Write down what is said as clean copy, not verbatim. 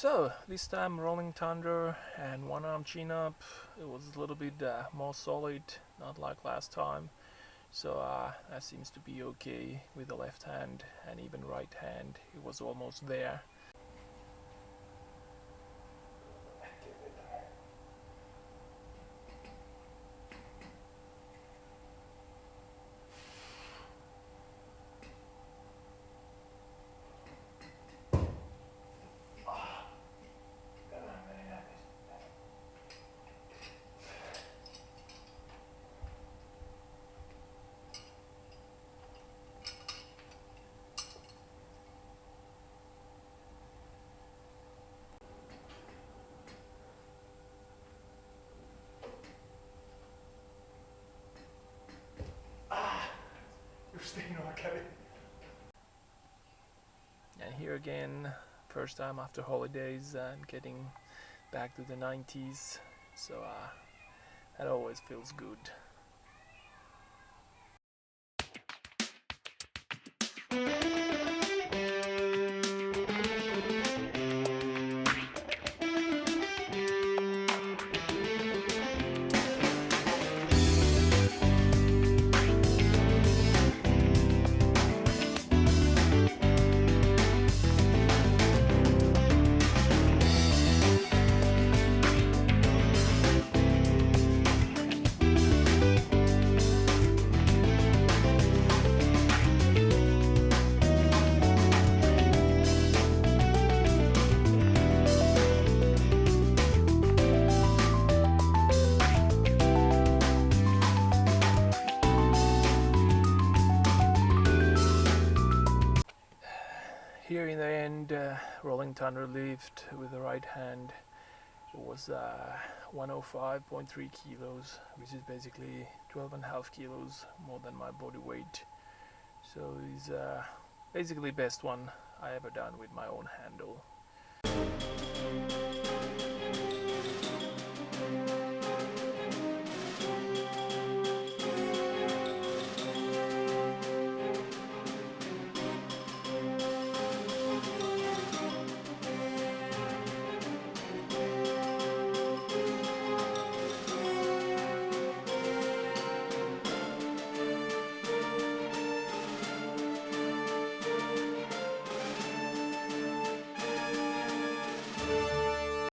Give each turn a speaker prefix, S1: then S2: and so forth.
S1: So this time Rolling Thunder and one arm chin up. It was a little bit more solid, not like last time. So that seems to be okay with the left hand and even right hand. It was almost there. And here again, first time after holidays and getting back to the 90s. So that always feels good. Here in the end, Rolling Thunder lift with the right hand. It was 105.3 kilos, which is basically 12.5 kilos more than my body weight. So it's basically best one I ever done with my own handle.